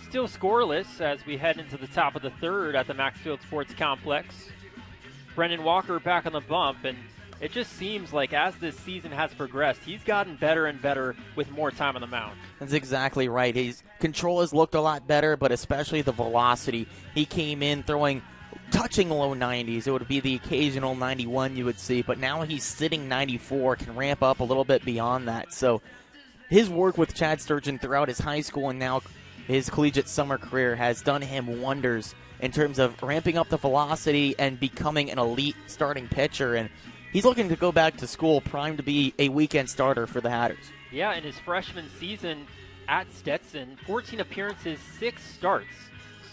Still scoreless as we head into the top of the third at the Maxfield Sports Complex. Brendan Walker back on the bump, and it just seems like as this season has progressed, he's gotten better and better with more time on the mound. That's exactly right. His control has looked a lot better, but especially the velocity. He came in touching low 90s. It would be the occasional 91 you would see, but now he's sitting 94, can ramp up a little bit beyond that. So his work with Chad Sturgeon throughout his high school and now his collegiate summer career has done him wonders in terms of ramping up the velocity and becoming an elite starting pitcher. And he's looking to go back to school primed to be a weekend starter for the Hatters. Yeah, in his freshman season at Stetson, 14 appearances, 6 starts.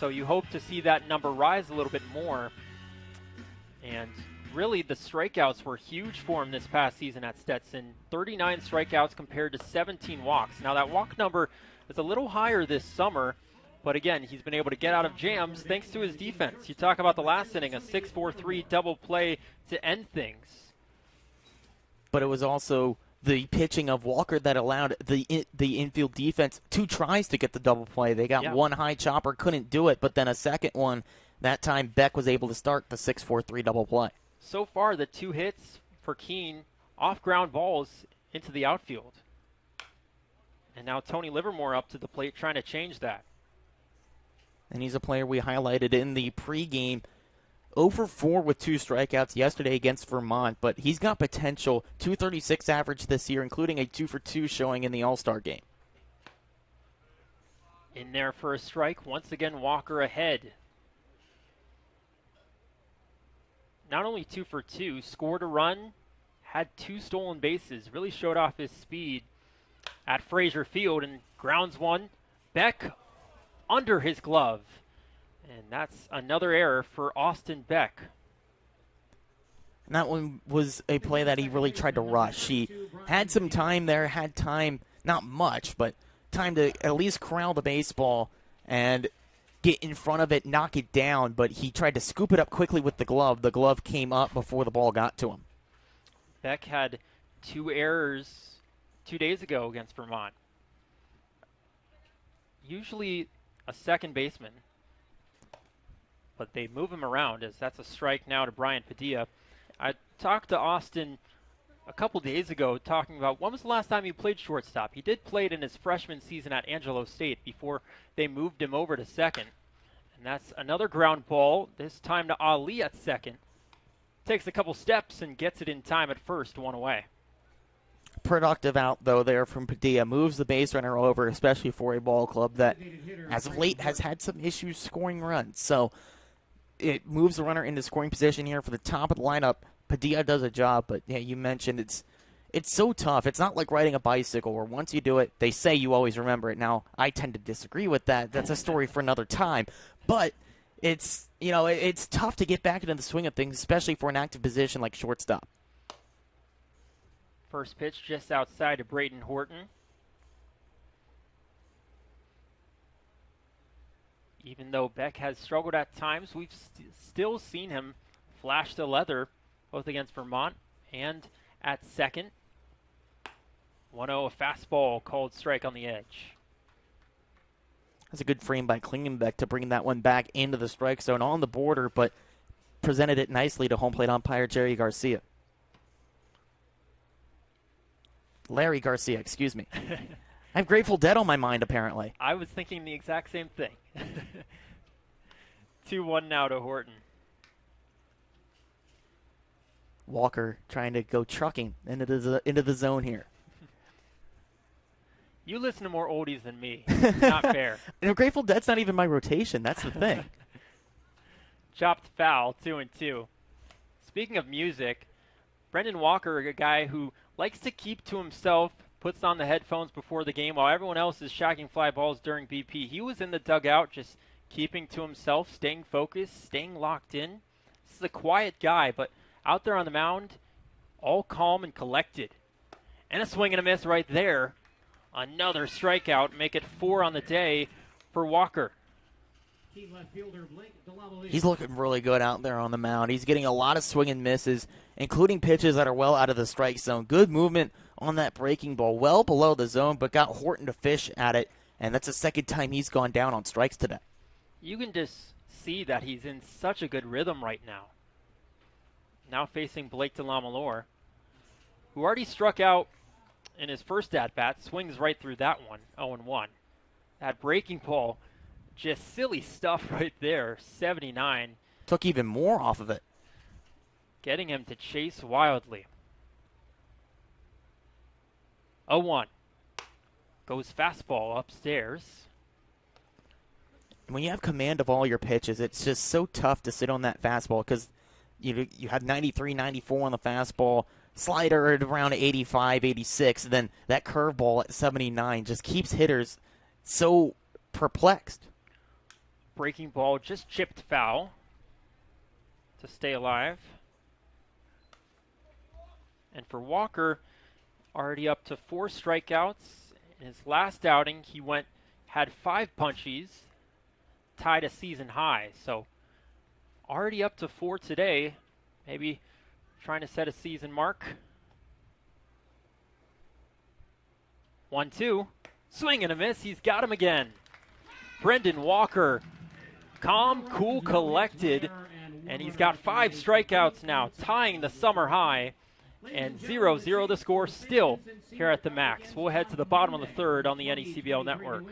So you hope to see that number rise a little bit more. And really, the strikeouts were huge for him this past season at Stetson. 39 strikeouts compared to 17 walks. Now, that walk number is a little higher this summer, but again, he's been able to get out of jams thanks to his defense. You talk about the last inning, a 6-4-3 double play to end things. But it was also the pitching of Walker that allowed the infield defense 2 tries to get the double play. They got one high chopper, couldn't do it, but then a second one. That time, Beck was able to start the 6-4-3 double play. So far, the 2 hits for Keene off ground balls into the outfield. And now Tony Livermore up to the plate trying to change that. And he's a player we highlighted in the pregame. 0 for 4 with 2 strikeouts yesterday against Vermont, but he's got potential. 236 average this year, including a 2 for 2 showing in the All-Star game. In there for a strike. Once again, Walker ahead. Not only 2 for 2, scored a run, had 2 stolen bases, really showed off his speed at Frazier Field and grounds one. Beck under his glove. And that's another error for Austin Beck. And that one was a play that he really tried to rush. He had some time there, had time, not much, but time to at least corral the baseball and get in front of it, knock it down, but he tried to scoop it up quickly with the glove. The glove came up before the ball got to him. Beck had 2 errors 2 days ago against Vermont. Usually a second baseman, but they move him around as that's a strike now to Brian Padilla. I talked to Austin a couple days ago talking about when was the last time he played shortstop. He did play it in his freshman season at Angelo State before they moved him over to second. And that's another ground ball, this time to Ali at second. Takes a couple steps and gets it in time at first, 1 away. Productive out, though, there from Padilla. Moves the base runner over, especially for a ball club that, as of late, has had some issues scoring runs. So it moves the runner into scoring position here for the top of the lineup. Padilla does a job, but yeah, you mentioned it's so tough. It's not like riding a bicycle where once you do it, they say you always remember it. Now, I tend to disagree with that. That's a story for another time. But it's tough to get back into the swing of things, especially for an active position like shortstop. First pitch just outside to Brayton Horton. Even though Beck has struggled at times, we've still seen him flash the leather, both against Vermont and at second. 1-0, a fastball called strike on the edge. That's a good frame by Klingenbeck to bring that one back into the strike zone on the border, but presented it nicely to home plate umpire Jerry Garcia. Larry Garcia, excuse me. I have Grateful Dead on my mind, apparently. I was thinking the exact same thing. 2-1 now to Horton. Walker trying to go trucking into the zone here. You listen to more oldies than me. Not fair. Grateful Dead's not even my rotation. That's the thing. Chopped foul, 2-2. Speaking of music, Brendan Walker, a guy who likes to keep to himself, puts on the headphones before the game while everyone else is shacking fly balls during BP. He was in the dugout just keeping to himself, staying focused, staying locked in. This is a quiet guy, but out there on the mound, all calm and collected. And a swing and a miss right there. Another strikeout, make it 4 on the day for Walker. He's looking really good out there on the mound. He's getting a lot of swing and misses, including pitches that are well out of the strike zone. Good movement on that breaking ball, well below the zone, but got Horton to fish at it and that's the second time he's gone down on strikes today. You can just see that he's in such a good rhythm right now. Now facing Blake DeLamalore, who already struck out in his first at-bat, swings right through that one, 0-1. That breaking ball, just silly stuff right there, 79. Took even more off of it. Getting him to chase wildly. 0-1. Goes fastball upstairs. When you have command of all your pitches, it's just so tough to sit on that fastball because you have 93, 94 on the fastball, slider at around 85, 86, and then that curveball at 79 just keeps hitters so perplexed. Breaking ball just chipped foul to stay alive. And for Walker, already up to 4 strikeouts. In his last outing, he had 5 punchies, tied a season high. So already up to 4 today, maybe trying to set a season mark. 1-2, swing and a miss. He's got him again. Brendan Walker, calm, cool, collected, and he's got 5 strikeouts now, tying the summer high. And 0-0 the score still here at the Max. We'll head to the bottom of the third on the NECBL Network.